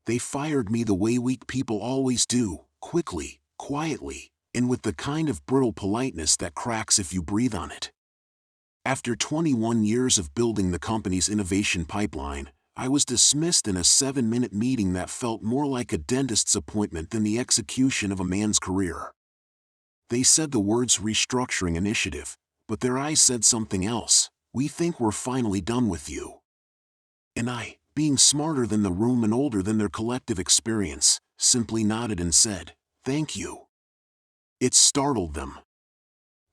They fired me the way weak people always do, quickly, quietly, and with the kind of brittle politeness that cracks if you breathe on it. After 21 years of building the company's innovation pipeline, I was dismissed in a 7-minute meeting that felt more like a dentist's appointment than the execution of a man's career. They said the words restructuring initiative, but their eyes said something else. We think we're finally done with you. And I, being smarter than the room and older than their collective experience, simply nodded and said, "Thank you." It startled them.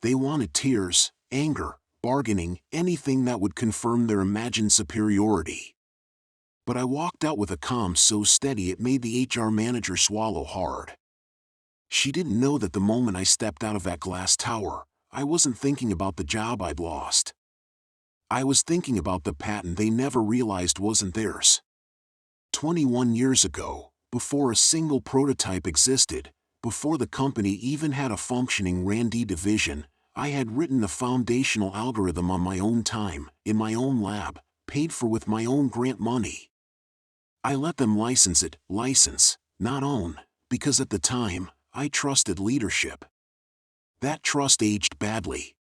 They wanted tears, anger, bargaining, anything that would confirm their imagined superiority. But I walked out with a calm so steady it made the HR manager swallow hard. She didn't know that the moment I stepped out of that glass tower, I wasn't thinking about the job I'd lost. I was thinking about the patent they never realized wasn't theirs. 21 years ago, before a single prototype existed, before the company even had a functioning R&D division, I had written the foundational algorithm on my own time, in my own lab, paid for with my own grant money. I let them license it, not own, because at the time, I trusted leadership. That trust aged badly.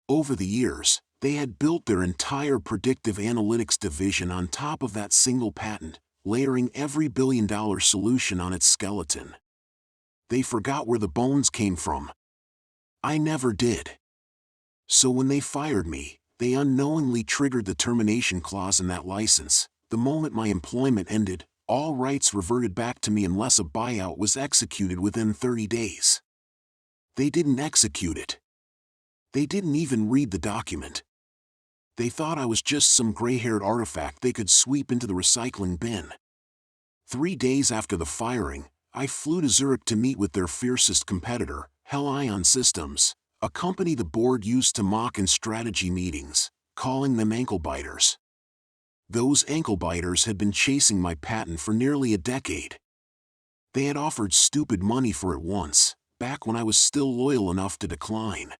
Over the years, they had built their entire predictive analytics division on top of that single patent, layering every billion-dollar solution on its skeleton. They forgot where the bones came from. I never did. So when they fired me, they unknowingly triggered the termination clause in that license. The moment my employment ended, all rights reverted back to me unless a buyout was executed within 30 days. They didn't execute it. They didn't even read the document. They thought I was just some gray-haired artifact they could sweep into the recycling bin. 3 days after the firing, I flew to Zurich to meet with their fiercest competitor, Hell Ion Systems, a company the board used to mock in strategy meetings, calling them ankle-biters. Those ankle-biters had been chasing my patent for nearly a decade. They had offered stupid money for it once, back when I was still loyal enough to decline.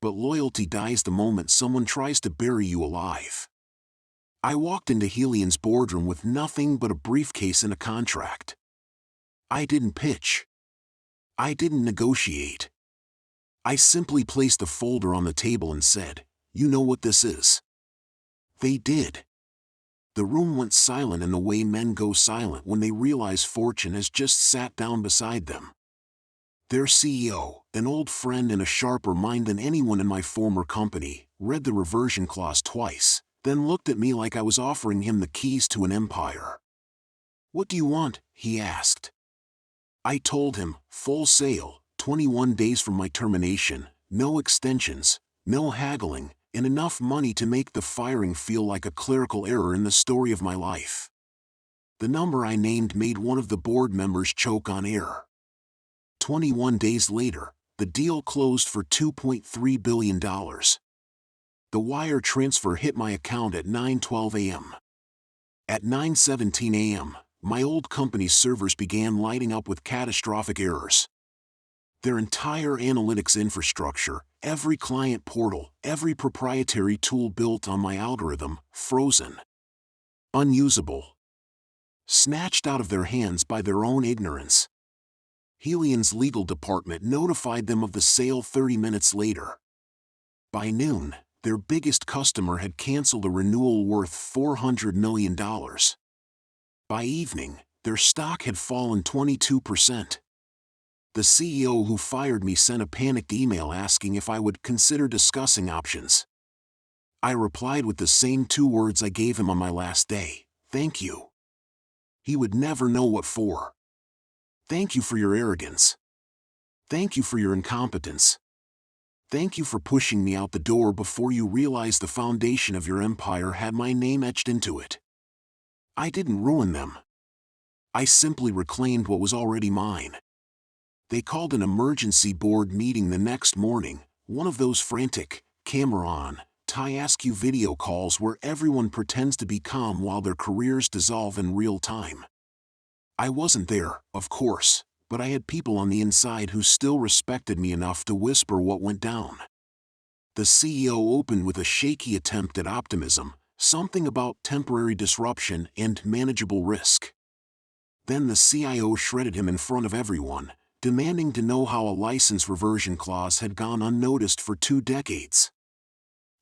But loyalty dies the moment someone tries to bury you alive. I walked into Helian's boardroom with nothing but a briefcase and a contract. I didn't pitch. I didn't negotiate. I simply placed a folder on the table and said, "You know what this is." They did. The room went silent in the way men go silent when they realize fortune has just sat down beside them. Their CEO, an old friend and a sharper mind than anyone in my former company, read the reversion clause twice, then looked at me like I was offering him the keys to an empire. "What do you want?" he asked. I told him, full sale, 21 days from my termination, no extensions, no haggling, and enough money to make the firing feel like a clerical error in the story of my life. The number I named made one of the board members choke on air. 21 days later, the deal closed for $2.3 billion. The wire transfer hit my account at 9:12 a.m. At 9:17 a.m., my old company's servers began lighting up with catastrophic errors. Their entire analytics infrastructure, every client portal, every proprietary tool built on my algorithm, frozen. Unusable. Snatched out of their hands by their own ignorance. Helian's legal department notified them of the sale 30 minutes later. By noon, their biggest customer had canceled a renewal worth $400 million. By evening, their stock had fallen 22%. The CEO who fired me sent a panicked email asking if I would consider discussing options. I replied with the same 2 words I gave him on my last day: "Thank you." He would never know what for. Thank you for your arrogance. Thank you for your incompetence. Thank you for pushing me out the door before you realized the foundation of your empire had my name etched into it. I didn't ruin them. I simply reclaimed what was already mine. They called an emergency board meeting the next morning, one of those frantic, camera on, tie-askew video calls where everyone pretends to be calm while their careers dissolve in real time. I wasn't there, of course, but I had people on the inside who still respected me enough to whisper what went down. The CEO opened with a shaky attempt at optimism, something about temporary disruption and manageable risk. Then the CIO shredded him in front of everyone, demanding to know how a license reversion clause had gone unnoticed for 2 decades.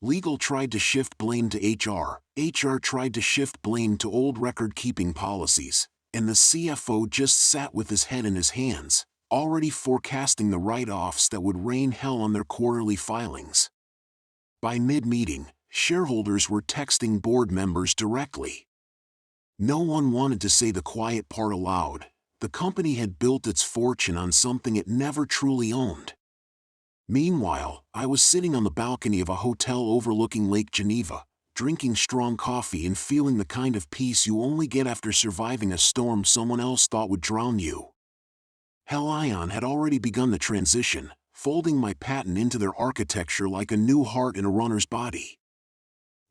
Legal tried to shift blame to HR tried to shift blame to old record-keeping policies, and the CFO just sat with his head in his hands, already forecasting the write-offs that would rain hell on their quarterly filings. By mid-meeting, shareholders were texting board members directly. No one wanted to say the quiet part aloud. The company had built its fortune on something it never truly owned. Meanwhile, I was sitting on the balcony of a hotel overlooking Lake Geneva, drinking strong coffee and feeling the kind of peace you only get after surviving a storm someone else thought would drown you. Helion had already begun the transition, folding my patent into their architecture like a new heart in a runner's body.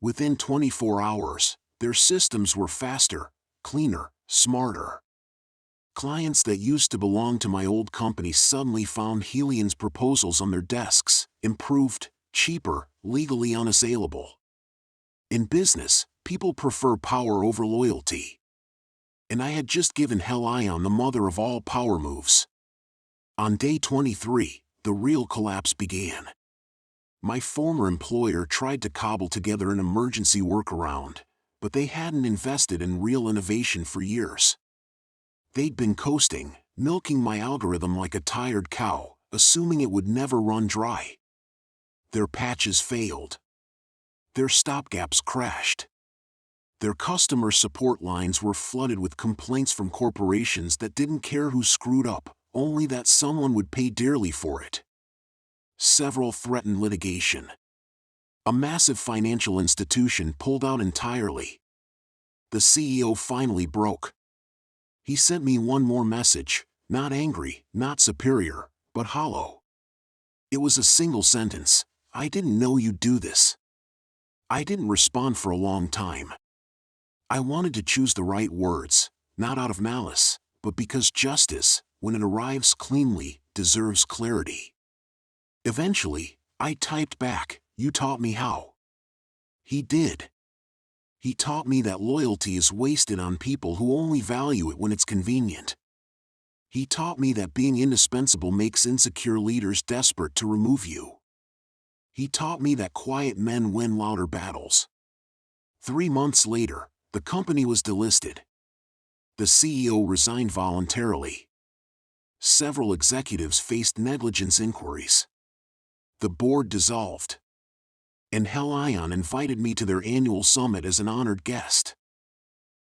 Within 24 hours, their systems were faster, cleaner, smarter. Clients that used to belong to my old company suddenly found Helion's proposals on their desks, improved, cheaper, legally unassailable. In business, people prefer power over loyalty. And I had just given Helion the mother of all power moves. On day 23, the real collapse began. My former employer tried to cobble together an emergency workaround, but they hadn't invested in real innovation for years. They'd been coasting, milking my algorithm like a tired cow, assuming it would never run dry. Their patches failed. Their stopgaps crashed. Their customer support lines were flooded with complaints from corporations that didn't care who screwed up, only that someone would pay dearly for it. Several threatened litigation. A massive financial institution pulled out entirely. The CEO finally broke. He sent me one more message, not angry, not superior, but hollow. It was a single sentence: "I didn't know you'd do this." I didn't respond for a long time. I wanted to choose the right words, not out of malice, but because justice, when it arrives cleanly, deserves clarity. Eventually, I typed back, "You taught me how." He did. He taught me that loyalty is wasted on people who only value it when it's convenient. He taught me that being indispensable makes insecure leaders desperate to remove you. He taught me that quiet men win louder battles. 3 months later, the company was delisted. The CEO resigned voluntarily. Several executives faced negligence inquiries. The board dissolved. And Helion invited me to their annual summit as an honored guest.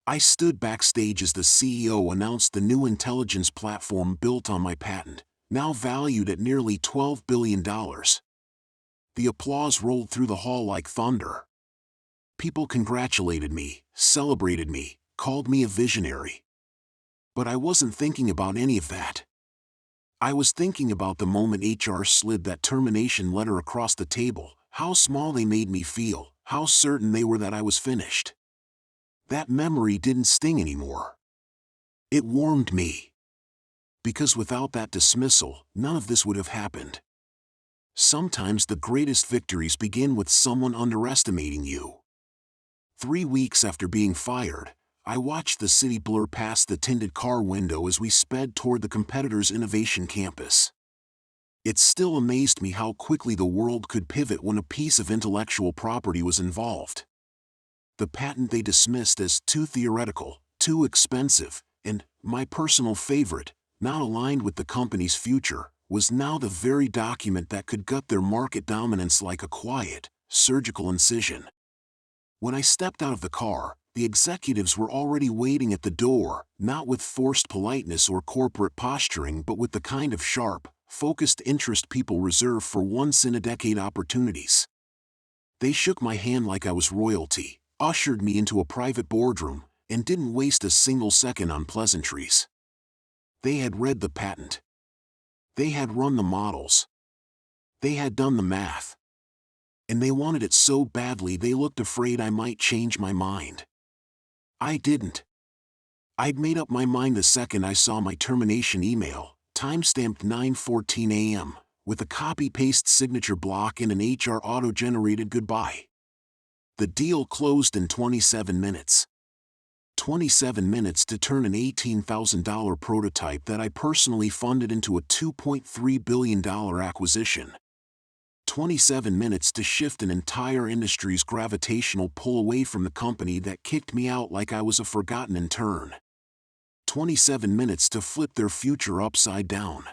I stood backstage as the CEO announced the new intelligence platform built on my patent, now valued at nearly $12 billion. The applause rolled through the hall like thunder. People congratulated me, celebrated me, called me a visionary. But I wasn't thinking about any of that. I was thinking about the moment HR slid that termination letter across the table, how small they made me feel, how certain they were that I was finished. That memory didn't sting anymore. It warmed me. Because without that dismissal, none of this would have happened. Sometimes the greatest victories begin with someone underestimating you. 3 weeks after being fired, I watched the city blur past the tinted car window as we sped toward the competitor's innovation campus. It still amazed me how quickly the world could pivot when a piece of intellectual property was involved. The patent they dismissed as too theoretical, too expensive, and, my personal favorite, not aligned with the company's future, was now the very document that could gut their market dominance like a quiet, surgical incision. When I stepped out of the car, the executives were already waiting at the door, not with forced politeness or corporate posturing but with the kind of sharp, focused interest people reserve for once-in-a-decade opportunities. They shook my hand like I was royalty, ushered me into a private boardroom, and didn't waste a single second on pleasantries. They had read the patent. They had run the models. They had done the math. And they wanted it so badly they looked afraid I might change my mind. I didn't. I'd made up my mind the second I saw my termination email, time-stamped 9:14 a.m., with a copy-paste signature block and an HR auto-generated goodbye. The deal closed in 27 minutes. 27 minutes to turn an $18,000 prototype that I personally funded into a $2.3 billion acquisition. 27 minutes to shift an entire industry's gravitational pull away from the company that kicked me out like I was a forgotten intern. 27 minutes to flip their future upside down.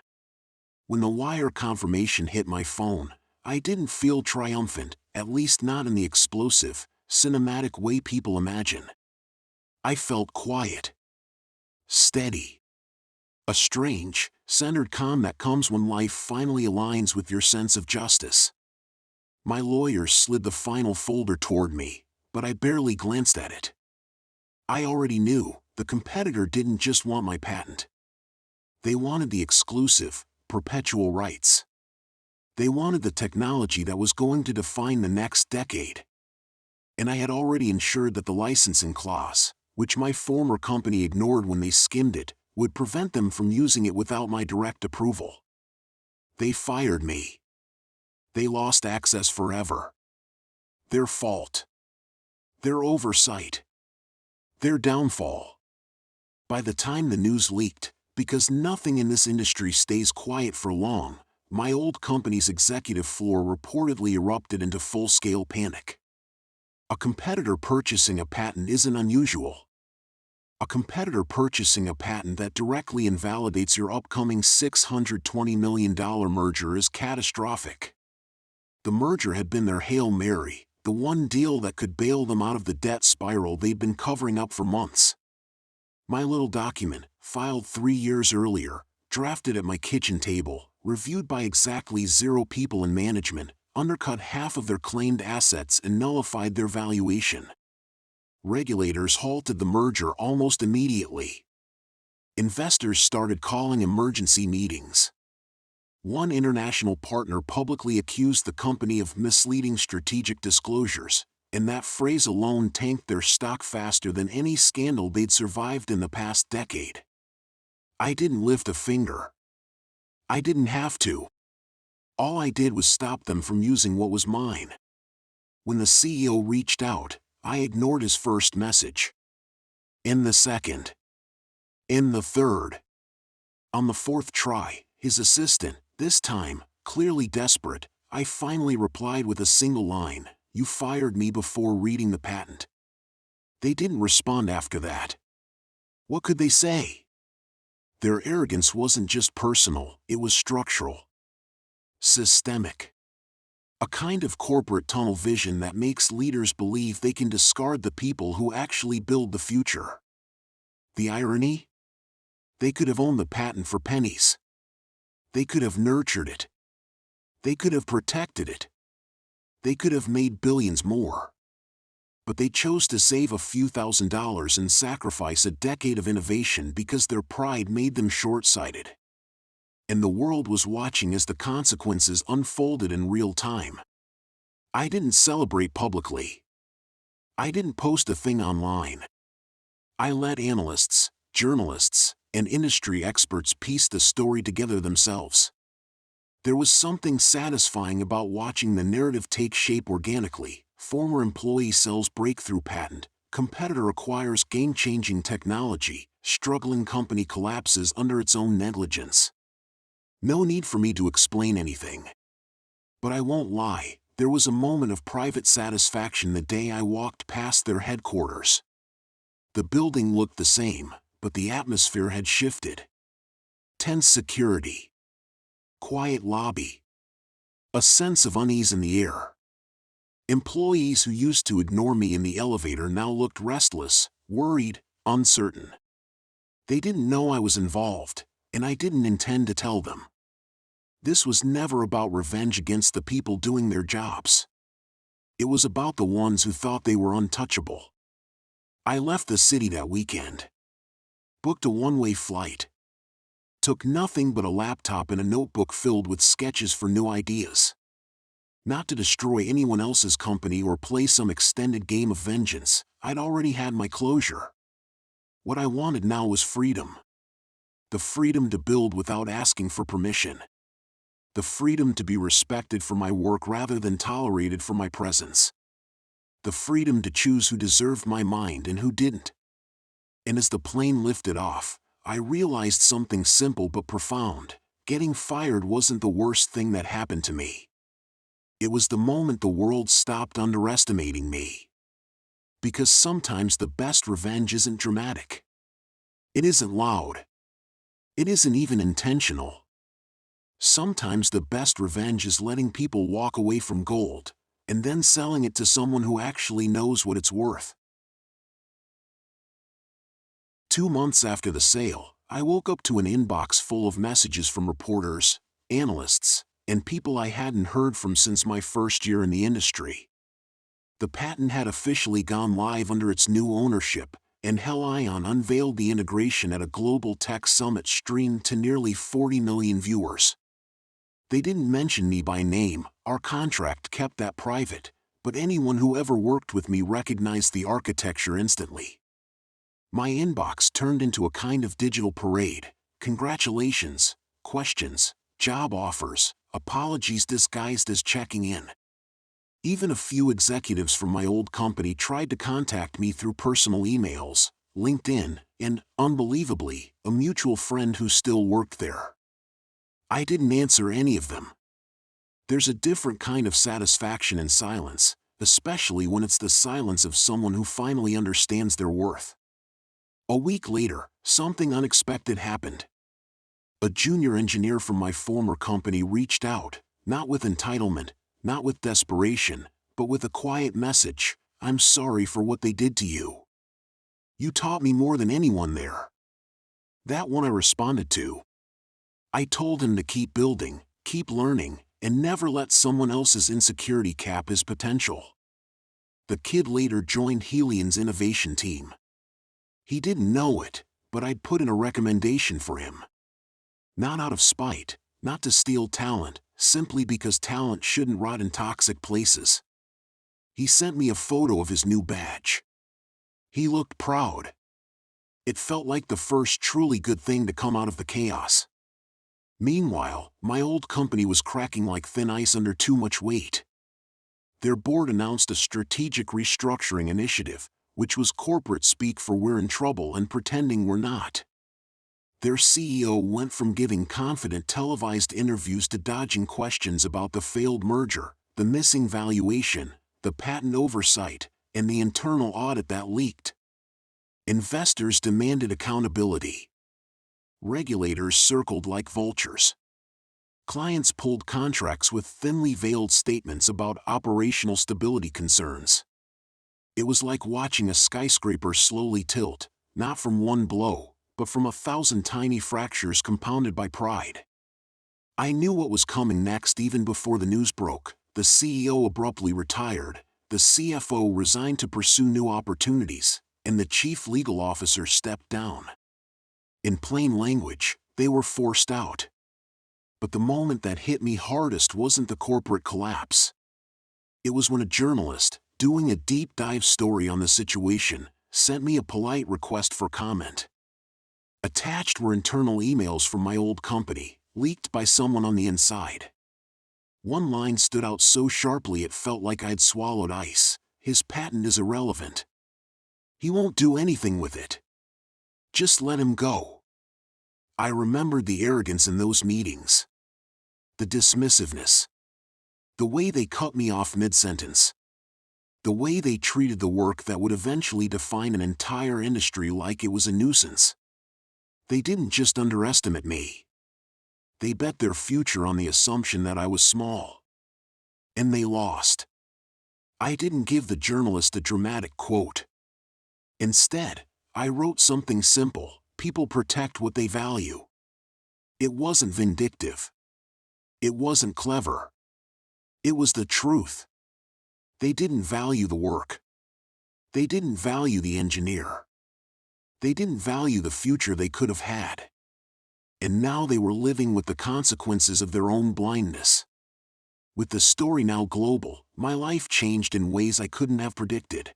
When the wire confirmation hit my phone, I didn't feel triumphant, at least not in the explosive, cinematic way people imagine. I felt quiet, steady, a strange, centered calm that comes when life finally aligns with your sense of justice. My lawyer slid the final folder toward me, but I barely glanced at it. I already knew the competitor didn't just want my patent. They wanted the exclusive, perpetual rights. They wanted the technology that was going to define the next decade. And I had already ensured that the licensing clause, which my former company ignored when they skimmed it, would prevent them from using it without my direct approval. They fired me. They lost access forever. Their fault. Their oversight. Their downfall. By the time the news leaked, because nothing in this industry stays quiet for long, my old company's executive floor reportedly erupted into full-scale panic. A competitor purchasing a patent isn't unusual. A competitor purchasing a patent that directly invalidates your upcoming $620 million merger is catastrophic. The merger had been their Hail Mary, the one deal that could bail them out of the debt spiral they'd been covering up for months. My little document, filed 3 years earlier, drafted at my kitchen table, reviewed by exactly 0 people in management, undercut half of their claimed assets and nullified their valuation. Regulators halted the merger almost immediately. Investors started calling emergency meetings. One international partner publicly accused the company of misleading strategic disclosures, and that phrase alone tanked their stock faster than any scandal they'd survived in the past decade. I didn't lift a finger. I didn't have to. All I did was stop them from using what was mine. When the CEO reached out, I ignored his first message. In the second. In the third. On the fourth try, his assistant, this time, clearly desperate, I finally replied with a single line, "You fired me before reading the patent." They didn't respond after that. What could they say? Their arrogance wasn't just personal, it was structural. Systemic. A kind of corporate tunnel vision that makes leaders believe they can discard the people who actually build the future. The irony? They could have owned the patent for pennies. They could have nurtured it. They could have protected it. They could have made billions more. But they chose to save a few $1,000s and sacrifice a decade of innovation because their pride made them short-sighted. And the world was watching as the consequences unfolded in real time. I didn't celebrate publicly. I didn't post a thing online. I let analysts, journalists, and industry experts piece the story together themselves. There was something satisfying about watching the narrative take shape organically. Former employee sells breakthrough patent, competitor acquires game-changing technology, struggling company collapses under its own negligence. No need for me to explain anything. But I won't lie, there was a moment of private satisfaction the day I walked past their headquarters. The building looked the same, but the atmosphere had shifted. Tense security. Quiet lobby. A sense of unease in the air. Employees who used to ignore me in the elevator now looked restless, worried, uncertain. They didn't know I was involved, and I didn't intend to tell them. This was never about revenge against the people doing their jobs. It was about the ones who thought they were untouchable. I left the city that weekend. Booked a one-way flight. Took nothing but a laptop and a notebook filled with sketches for new ideas. Not to destroy anyone else's company or play some extended game of vengeance, I'd already had my closure. What I wanted now was freedom. The freedom to build without asking for permission. The freedom to be respected for my work rather than tolerated for my presence. The freedom to choose who deserved my mind and who didn't. And as the plane lifted off, I realized something simple but profound. Getting fired wasn't the worst thing that happened to me. It was the moment the world stopped underestimating me. Because sometimes the best revenge isn't dramatic. It isn't loud. It isn't even intentional. Sometimes the best revenge is letting people walk away from gold, and then selling it to someone who actually knows what it's worth. 2 months after the sale, I woke up to an inbox full of messages from reporters, analysts, and people I hadn't heard from since my first year in the industry. The patent had officially gone live under its new ownership, and Helion unveiled the integration at a global tech summit streamed to nearly 40 million viewers. They didn't mention me by name, our contract kept that private, but anyone who ever worked with me recognized the architecture instantly. My inbox turned into a kind of digital parade: congratulations, questions, job offers, apologies disguised as checking in. Even a few executives from my old company tried to contact me through personal emails, LinkedIn, and, unbelievably, a mutual friend who still worked there. I didn't answer any of them. There's a different kind of satisfaction in silence, especially when it's the silence of someone who finally understands their worth. A week later, something unexpected happened. A junior engineer from my former company reached out, not with entitlement, not with desperation, but with a quiet message: "I'm sorry for what they did to you. You taught me more than anyone there." That one I responded to. I told him to keep building, keep learning, and never let someone else's insecurity cap his potential. The kid later joined Helion's innovation team. He didn't know it, but I'd put in a recommendation for him. Not out of spite, not to steal talent, simply because talent shouldn't rot in toxic places. He sent me a photo of his new badge. He looked proud. It felt like the first truly good thing to come out of the chaos. Meanwhile, my old company was cracking like thin ice under too much weight. Their board announced a strategic restructuring initiative, which was corporate speak for "we're in trouble" and pretending we're not. Their CEO went from giving confident televised interviews to dodging questions about the failed merger, the missing valuation, the patent oversight, and the internal audit that leaked. Investors demanded accountability. Regulators circled like vultures. Clients pulled contracts with thinly veiled statements about operational stability concerns. It was like watching a skyscraper slowly tilt, not from one blow, but from 1,000 tiny fractures compounded by pride. I knew what was coming next even before the news broke. The CEO abruptly retired, the CFO resigned to pursue new opportunities, and the chief legal officer stepped down. In plain language, they were forced out. But the moment that hit me hardest wasn't the corporate collapse. It was when a journalist, doing a deep dive story on the situation, sent me a polite request for comment. Attached were internal emails from my old company, leaked by someone on the inside. One line stood out so sharply it felt like I'd swallowed ice: "His patent is irrelevant. He won't do anything with it. Just let him go." I remembered the arrogance in those meetings. The dismissiveness. The way they cut me off mid-sentence. The way they treated the work that would eventually define an entire industry like it was a nuisance. They didn't just underestimate me. They bet their future on the assumption that I was small. And they lost. I didn't give the journalist a dramatic quote. Instead, I wrote something simple: people protect what they value. It wasn't vindictive. It wasn't clever. It was the truth. They didn't value the work. They didn't value the engineer. They didn't value the future they could have had. And now they were living with the consequences of their own blindness. With the story now global, my life changed in ways I couldn't have predicted.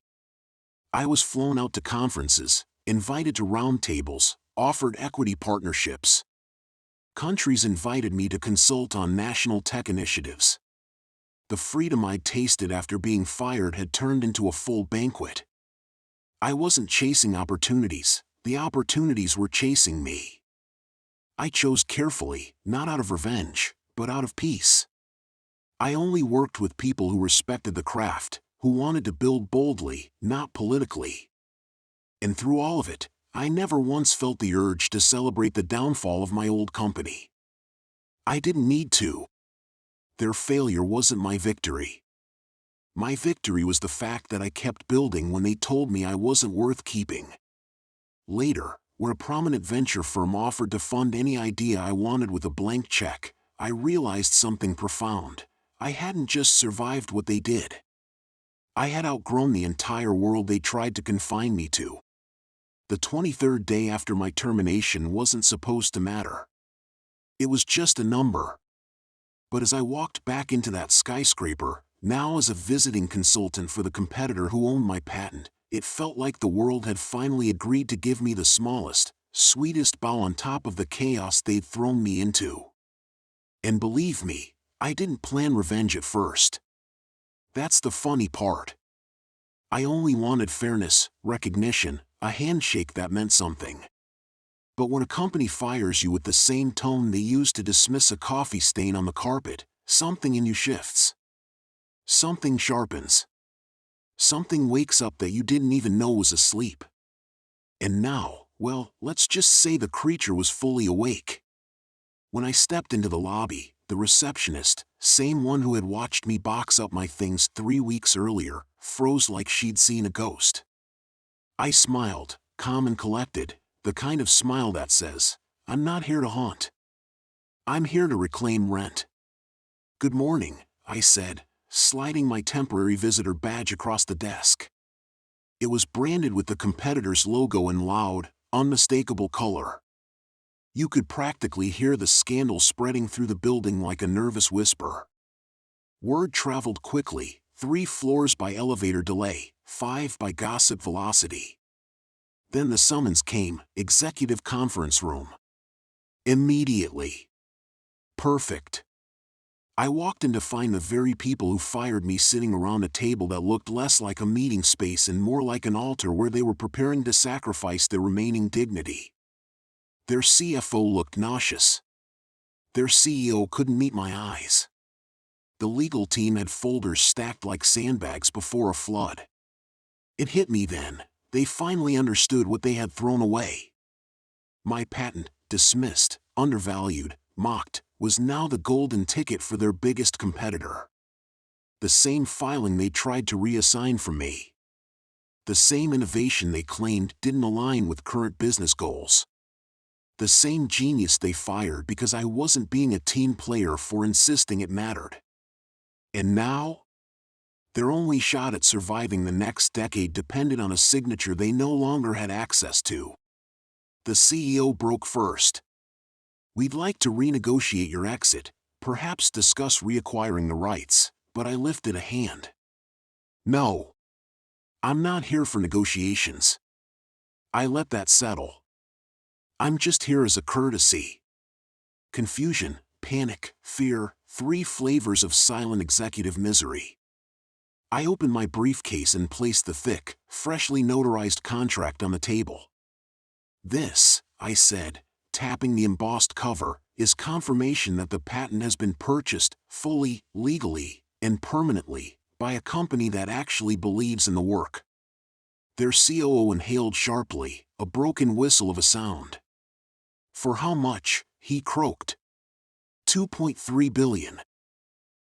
I was flown out to conferences, invited to roundtables, offered equity partnerships. Countries invited me to consult on national tech initiatives. The freedom I'd tasted after being fired had turned into a full banquet. I wasn't chasing opportunities, The opportunities were chasing me. I chose carefully, not out of revenge, but out of peace. I only worked with people who respected the craft, who wanted to build boldly, not politically. And through all of it, I never once felt the urge to celebrate the downfall of my old company. I didn't need to. Their failure wasn't my victory. My victory was the fact that I kept building when they told me I wasn't worth keeping. Later, when a prominent venture firm offered to fund any idea I wanted with a blank check, I realized something profound. I hadn't just survived what they did. I had outgrown the entire world they tried to confine me to. The 23rd day after my termination wasn't supposed to matter. It was just a number. But as I walked back into that skyscraper, now as a visiting consultant for the competitor who owned my patent, it felt like the world had finally agreed to give me the smallest, sweetest bow on top of the chaos they'd thrown me into. And believe me, I didn't plan revenge at first. That's the funny part. I only wanted fairness, recognition, a handshake that meant something. But when a company fires you with the same tone they use to dismiss a coffee stain on the carpet, something in you shifts. Something sharpens. Something wakes up that you didn't even know was asleep. And now, well, let's just say the creature was fully awake. When I stepped into the lobby, the receptionist, same one who had watched me box up my things 3 weeks earlier, froze like she'd seen a ghost. I smiled, calm and collected, the kind of smile that says, "I'm not here to haunt. I'm here to reclaim rent." "Good morning," I said, sliding my temporary visitor badge across the desk. It was branded with the competitor's logo in loud, unmistakable color. You could practically hear the scandal spreading through the building like a nervous whisper. Word traveled quickly, 3 floors by elevator delay, 5 by gossip velocity. Then the summons came, executive conference room. Immediately. Perfect. I walked in to find the very people who fired me sitting around a table that looked less like a meeting space and more like an altar where they were preparing to sacrifice their remaining dignity. Their CFO looked nauseous. Their CEO couldn't meet my eyes. The legal team had folders stacked like sandbags before a flood. It hit me then. They finally understood what they had thrown away. My patent, dismissed, undervalued, mocked, was now the golden ticket for their biggest competitor. The same filing they tried to reassign from me. The same innovation they claimed didn't align with current business goals. The same genius they fired because I wasn't being a team player for insisting it mattered. And now? Their only shot at surviving the next decade depended on a signature they no longer had access to. The CEO broke first. "We'd like to renegotiate your exit, perhaps discuss reacquiring the rights," but I lifted a hand. "No. I'm not here for negotiations. I let that settle. I'm just here as a courtesy." Confusion, panic, fear, 3 flavors of silent executive misery. I opened my briefcase and placed the thick, freshly notarized contract on the table. "This," I said, tapping the embossed cover, "is confirmation that the patent has been purchased, fully, legally, and permanently, by a company that actually believes in the work." Their COO inhaled sharply, a broken whistle of a sound. "For how much?" he croaked. $2.3 billion.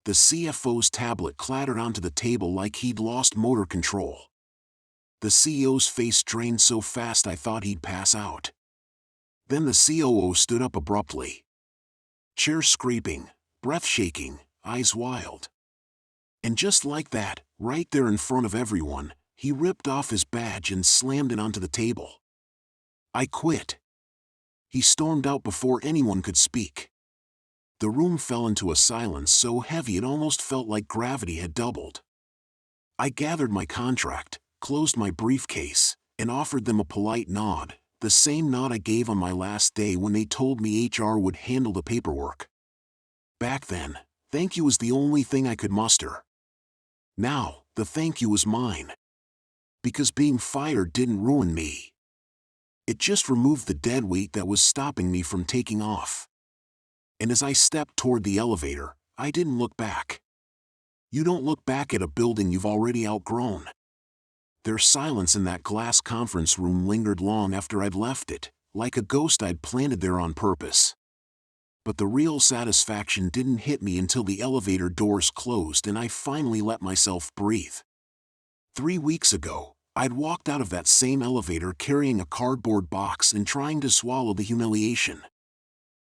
The CFO's tablet clattered onto the table like he'd lost motor control. The CEO's face drained so fast I thought he'd pass out. Then the COO stood up abruptly. Chair scraping, breath shaking, eyes wild. And just like that, right there in front of everyone, he ripped off his badge and slammed it onto the table. "I quit." He stormed out before anyone could speak. The room fell into a silence so heavy it almost felt like gravity had doubled. I gathered my contract, closed my briefcase, and offered them a polite nod, the same nod I gave on my last day when they told me HR would handle the paperwork. Back then, thank you was the only thing I could muster. Now, the thank you was mine. Because being fired didn't ruin me. It just removed the dead weight that was stopping me from taking off. And as I stepped toward the elevator, I didn't look back. You don't look back at a building you've already outgrown. Their silence in that glass conference room lingered long after I'd left it, like a ghost I'd planted there on purpose. But the real satisfaction didn't hit me until the elevator doors closed and I finally let myself breathe. 3 weeks ago, I'd walked out of that same elevator carrying a cardboard box and trying to swallow the humiliation.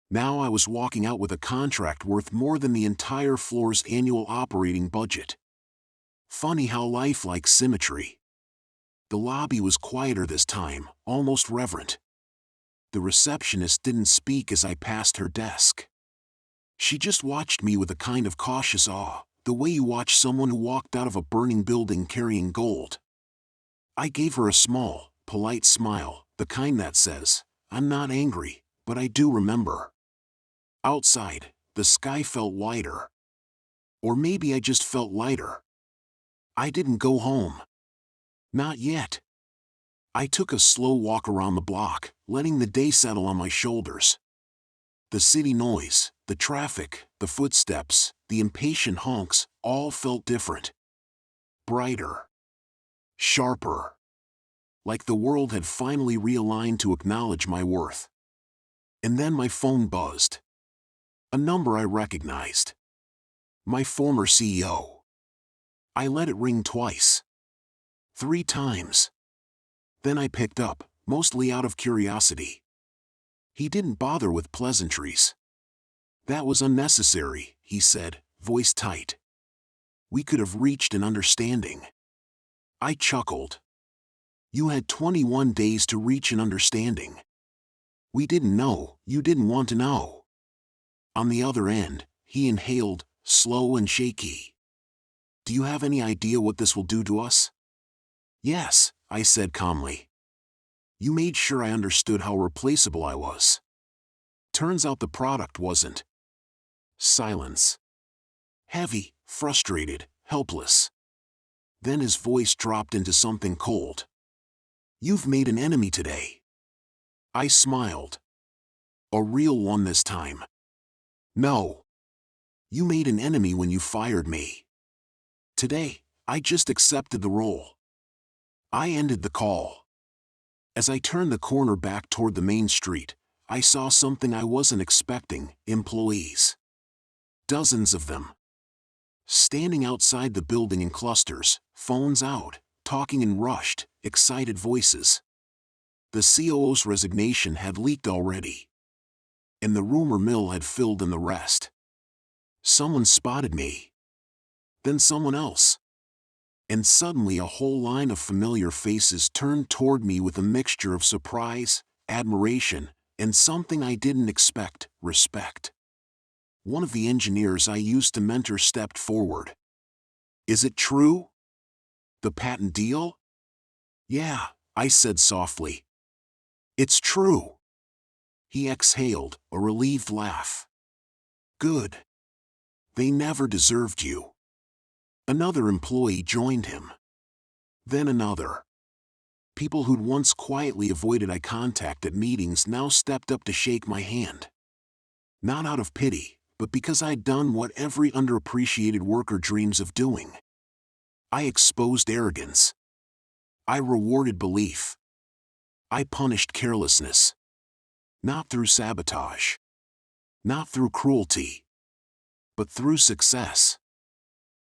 Now I was walking out with a contract worth more than the entire floor's annual operating budget. Funny how life likes symmetry. The lobby was quieter this time, almost reverent. The receptionist didn't speak as I passed her desk. She just watched me with a kind of cautious awe, the way you watch someone who walked out of a burning building carrying gold. I gave her a small, polite smile, the kind that says, "I'm not angry, but I do remember." Outside, the sky felt wider. Or maybe I just felt lighter. I didn't go home. Not yet. I took a slow walk around the block, letting the day settle on my shoulders. The city noise, the traffic, the footsteps, the impatient honks, all felt different. Brighter. Sharper. Like the world had finally realigned to acknowledge my worth. And then my phone buzzed. A number I recognized. My former CEO. I let it ring twice. 3 times. Then I picked up, mostly out of curiosity. He didn't bother with pleasantries. "That was unnecessary," he said, voice tight. "We could have reached an understanding." I chuckled. "You had 21 days to reach an understanding. We didn't know, you didn't want to know." On the other end, he inhaled, slow and shaky. "Do you have any idea what this will do to us?" "Yes," I said calmly. "You made sure I understood how replaceable I was. Turns out the product wasn't." Silence. Heavy, frustrated, helpless. Then his voice dropped into something cold. "You've made an enemy today." I smiled. "A real one this time." "No. You made an enemy when you fired me. Today, I just accepted the role." I ended the call. As I turned the corner back toward the main street, I saw something I wasn't expecting: employees. Dozens of them. Standing outside the building in clusters, phones out, talking in rushed, excited voices. The COO's resignation had leaked already. And the rumor mill had filled in the rest. Someone spotted me. Then someone else. And suddenly a whole line of familiar faces turned toward me with a mixture of surprise, admiration, and something I didn't expect: respect. One of the engineers I used to mentor stepped forward. "Is it true? The patent deal?" "Yeah," I said softly. "It's true." He exhaled, a relieved laugh. "Good. They never deserved you." Another employee joined him. Then another. People who'd once quietly avoided eye contact at meetings now stepped up to shake my hand. Not out of pity, but because I'd done what every underappreciated worker dreams of doing. I exposed arrogance. I rewarded belief. I punished carelessness. Not through sabotage. Not through cruelty. But through success.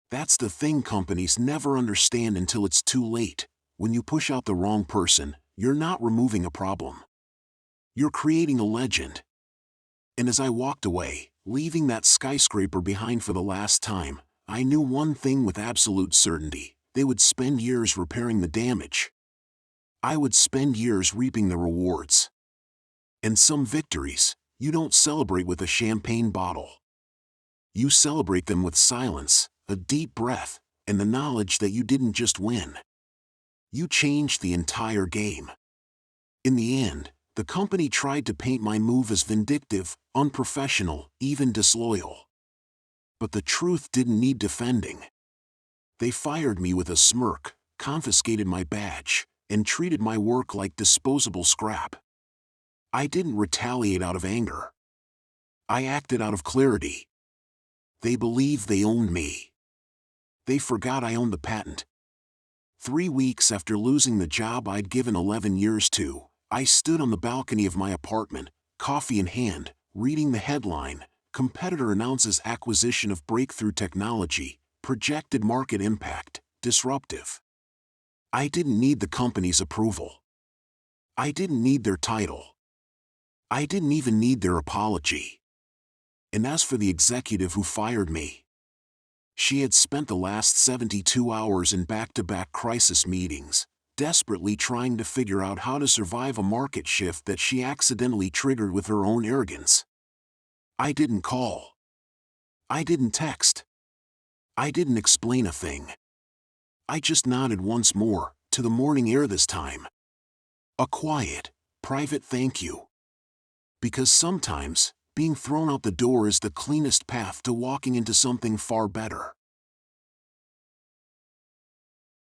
That's the thing companies never understand until it's too late. When you push out the wrong person, you're not removing a problem. You're creating a legend. And as I walked away, leaving that skyscraper behind for the last time, I knew one thing with absolute certainty: they would spend years repairing the damage. I would spend years reaping the rewards. And some victories, you don't celebrate with a champagne bottle. You celebrate them with silence, a deep breath, and the knowledge that you didn't just win. You changed the entire game. In the end, the company tried to paint my move as vindictive, unprofessional, even disloyal. But the truth didn't need defending. They fired me with a smirk, confiscated my badge, and treated my work like disposable scrap. I didn't retaliate out of anger. I acted out of clarity. They believed they owned me. They forgot I owned the patent. 3 weeks after losing the job I'd given 11 years to, I stood on the balcony of my apartment, coffee in hand, reading the headline, "Competitor announces acquisition of breakthrough technology, projected market impact, disruptive." I didn't need the company's approval. I didn't need their title. I didn't even need their apology. And as for the executive who fired me, she had spent the last 72 hours in back-to-back crisis meetings, desperately trying to figure out how to survive a market shift that she accidentally triggered with her own arrogance. I didn't call. I didn't text. I didn't explain a thing. I just nodded once more, to the morning air this time. A quiet, private thank you. Because sometimes, being thrown out the door is the cleanest path to walking into something far better.